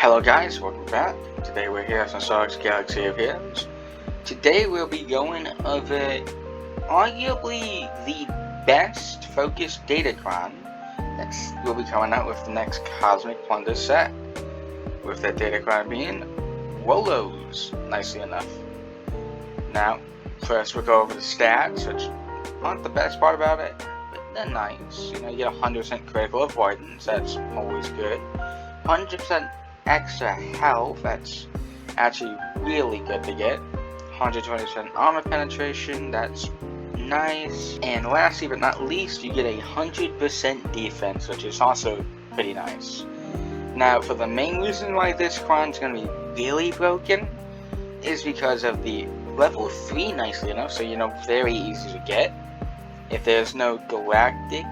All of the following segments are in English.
Hello guys, welcome back. Today we're here on Star's Galaxy of Heroes. Today we'll be going over arguably the best focused datacron that will be coming out with the next Cosmic Plunder set. With that datacron being Rolo's, nicely enough. Now, first we'll go over the stats, which aren't the best part about it, but they're nice. You know, you get 100% critical avoidance, that's always good. 100% extra health, that's actually really good to get. 120% armor penetration, that's nice. And lastly but not least, you get 100% defense, which is also pretty nice. Now, for the main reason why this cron is going to be really broken is because of the level 3, nicely enough, so you know, very easy to get. If there's no Galactic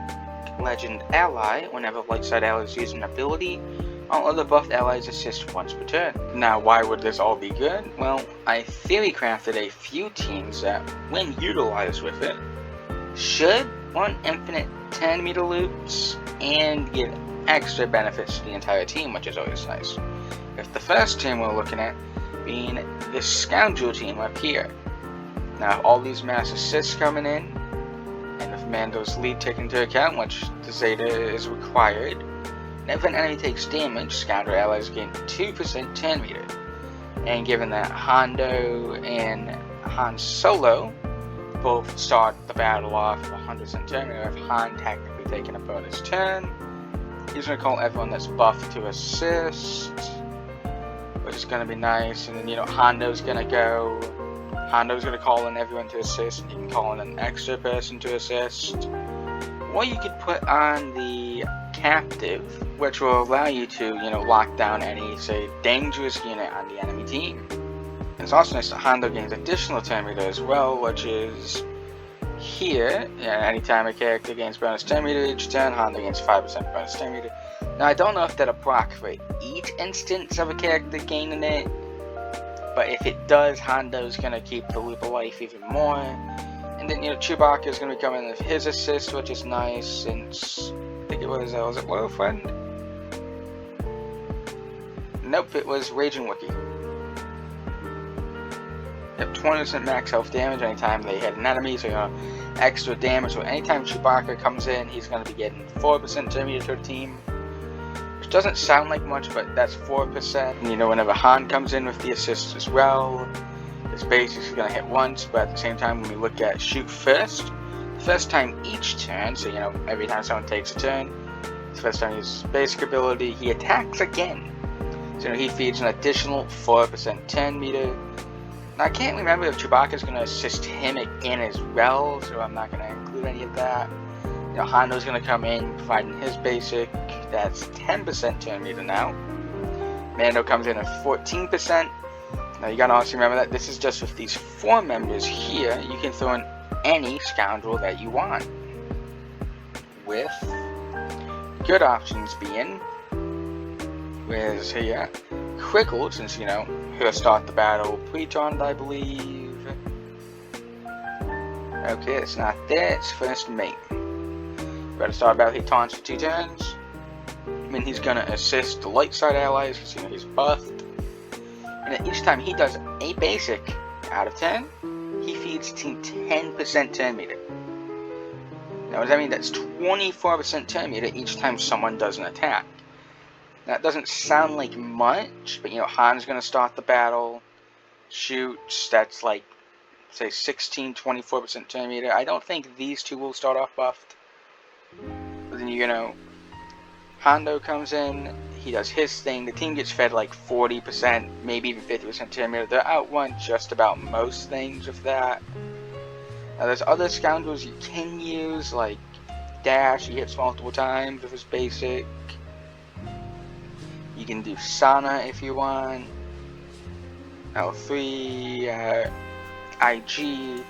Legend ally, whenever light side allies use an ability, all other buffed allies assist once per turn. Now, why would this all be good? Well, I theory crafted a few teams that, when utilized with it, should run infinite 10-meter loops and give extra benefits to the entire team, which is always nice. If the first team we're looking at being the Scoundrel team up here. Now, all these mass assists coming in, and with Mando's lead taken into account, which the Zeta is required, whenever an enemy takes damage, Scoundrel allies gain 2% 10 meter. And given that Hondo and Han Solo both start the battle off with 100% 10 meter, with Han technically taking a bonus turn, he's going to call everyone that's buffed to assist, which is going to be nice. And then, you know, Hondo's going to call in everyone to assist, and he can call in an extra person to assist. Or you could put on the Captive, which will allow you to, you know, lock down any, say, dangerous unit on the enemy team. It's also nice that Hondo gains additional 10 meter as well, which is here. Yeah, anytime a character gains bonus 10 meter each turn, Hondo gains 5% bonus 10 meter. Now, I don't know if that'll proc for each instance of a character gaining it, but if it does, Hondo's gonna keep the loop of life even more. And then, you know, Chewbacca is gonna be coming in with his assist, which is nice, since I think it was it Loyal Friend? Nope, it was Raging Wookiee. Yep, 20% max health damage anytime they hit an enemy, so you know, extra damage. So anytime Chewbacca comes in, he's gonna be getting 4% damage to the team. Which doesn't sound like much, but that's 4%. And, you know, whenever Han comes in with the assist as well, his base is going to hit once, but at the same time, when we look at shoot first, the first time each turn, so you know, every time someone takes a turn, the first time he uses his basic ability, he attacks again. So you know, he feeds an additional 4% 10 meter. Now I can't remember if Chewbacca is going to assist him again as well, so I'm not going to include any of that. You know, Hondo's going to come in, providing his basic, that's 10% 10 meter now. Mando comes in at 14%. Now you gotta also remember that this is just with these 4 members here. You can throw in any Scoundrel that you want, with good options being, where's here, Crickle, since you know he'll start the battle pre-turned, I believe. Okay, it's not there, it's first mate. We're to start battle, he taunts for 2 turns. I mean, he's gonna assist the light side allies because you know he's buffed. And each time he does a basic out of 10, he feeds team 10% 10 meter. Now, what does that mean? That's 24% 10 meter each time someone does an attack. Now, that doesn't sound like much, but you know, Han's gonna start the battle, shoots, that's like, say, 24% 10 meter. I don't think these two will start off buffed. But then, you know, Hondo comes in, he does his thing, the team gets fed like 40%, maybe even 50% 10 meter. They're outrun just about most things with that. Now there's other Scoundrels you can use, like Dash, he hits multiple times with his basic. You can do Sana if you want. L3, IG.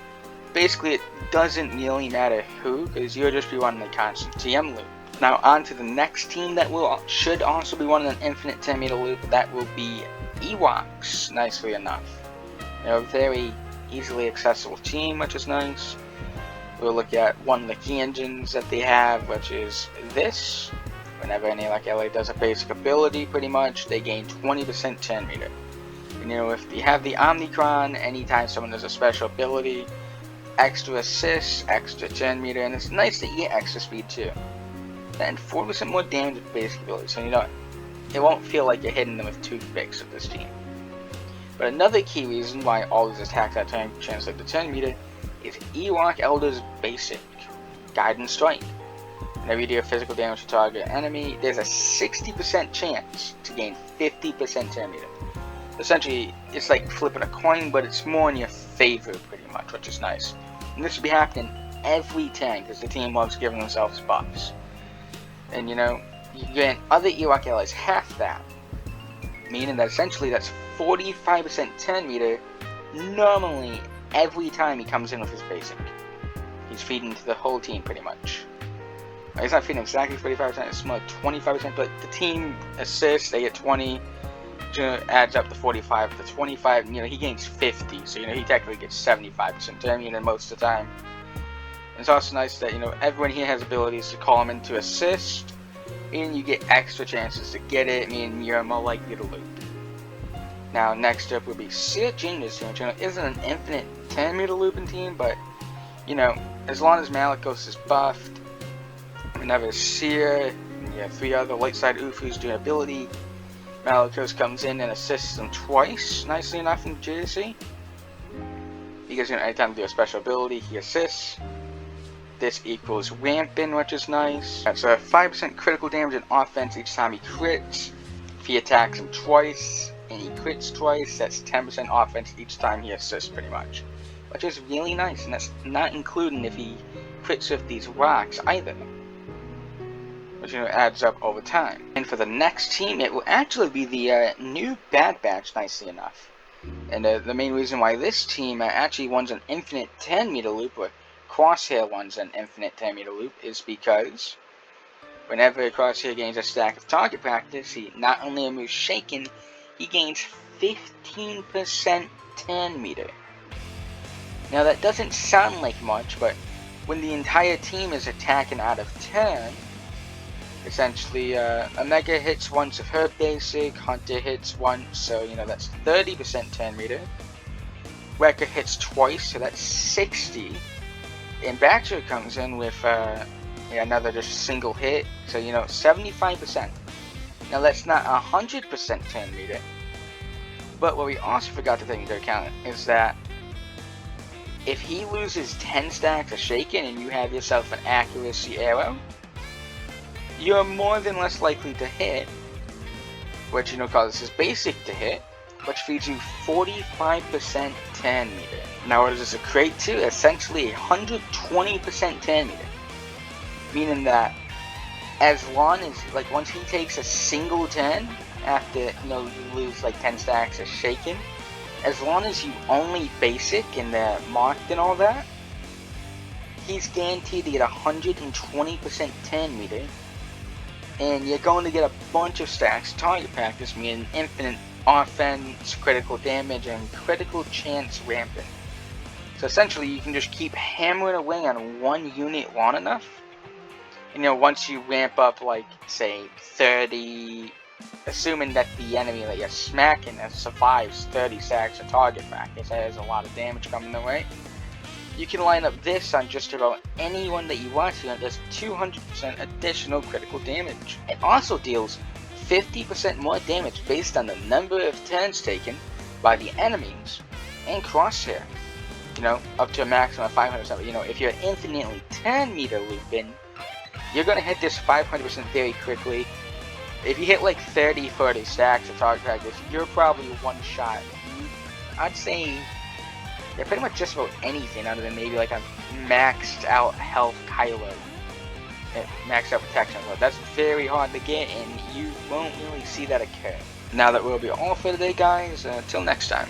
Basically it doesn't really matter who, because you'll just be running a constant TM loop. Now on to the next team that should also be running an infinite 10 meter loop. That will be Ewoks, nicely enough. They're a very easily accessible team, which is nice. We'll look at one of the key engines that they have, which is this, Whenever any like ally does a basic ability, pretty much, they gain 20% turn meter. And you know, if you have the Omnicron, anytime someone does a special ability, extra assists, extra turn meter, and it's nice that you get extra speed too. And 4% more damage with basic abilities, so you know, it won't feel like you're hitting them with toothpicks with this team. But another key reason why all these attacks that turn translate to turn meter is Ewok Elder's basic Guidance Strike. Whenever you deal physical damage to target enemy, there's a 60% chance to gain 50% turn meter. Essentially, it's like flipping a coin, but it's more in your favor pretty much, which is nice. And this should be happening every turn because the team loves giving themselves buffs. And you know, you grant other Ewok allies half that, meaning that essentially that's 45% turn meter normally every time he comes in with his basic. He's feeding to the whole team pretty much. He's not feeding exactly 45%, it's more 25%, but the team assists, they get 20, adds up to 45. The 25, you know, he gains 50, so you know, he technically gets 75% turn meter most of the time. And it's also nice that, you know, everyone here has abilities to call him in to assist, and you get extra chances to get it, meaning you're more likely to loop. Now, next up would be Seer Genius here, which isn't an infinite 10 meter looping team, but, you know, as long as Malicos is buffed, whenever Seer, and you have 3 other light side Ufus do an ability, Malicos comes in and assists them twice, nicely enough in JC. Because, you know, anytime you do a special ability, he assists. This equals Ramping, which is nice. That's a 5% critical damage in offense each time he crits. If he attacks him twice, and he crits twice, that's 10% offense each time he assists pretty much. Which is really nice, and that's not including if he crits with these rocks either. Which, you know, adds up over time. And for the next team, it will actually be the new Bad Batch, nicely enough. And the main reason why this team actually runs an infinite 10 meter loop, or Crosshair runs an infinite 10 meter loop, is because whenever Crosshair gains a stack of target practice, he not only removes Shaken, he gains 15% 10 meter. Now that doesn't sound like much, but when the entire team is attacking out of turn, essentially Omega hits once of her basic, Hunter hits once, so you know that's 30% 10 meter. Wrecker hits twice, so that's 60. And Batcher comes in with another just single hit, so you know 75%. Now that's not 100% 10 meter, but what we also forgot to take into account is that if he loses 10 stacks of Shaken and you have yourself an accuracy arrow, you're more than less likely to hit, which you know causes his basic to hit, which feeds you 45% 10 meter. Now what does this equate to? Essentially 120% 10 meter. Meaning that as long as, like, once he takes a single 10, after, you know, you lose like 10 stacks of Shaken, as long as you only basic and they're marked and all that, he's guaranteed to get 120% 10 meter. And you're going to get a bunch of stacks target practice, meaning infinite offense, critical damage, and critical chance ramping. So essentially you can just keep hammering away on one unit long enough. And you know, once you ramp up like, say, 30, assuming that the enemy that you're smacking survives 30 stacks of target practice, that has a lot of damage coming their way, you can line up this on just about anyone that you want to, and does 200% additional critical damage. It also deals 50% more damage based on the number of turns taken by the enemies and Crosshair. You know, up to a maximum of 500%. You know, if you're infinitely 10 meter looping, you're going to hit this 500% very quickly. If you hit like 30-40 stacks of target practice, you're probably one shot. I'd say they're pretty much just about anything other than maybe like a maxed out health Kylo. Maxed out protection. But that's very hard to get, and you won't really see that occur. Now that will be all for today, guys. Until next time.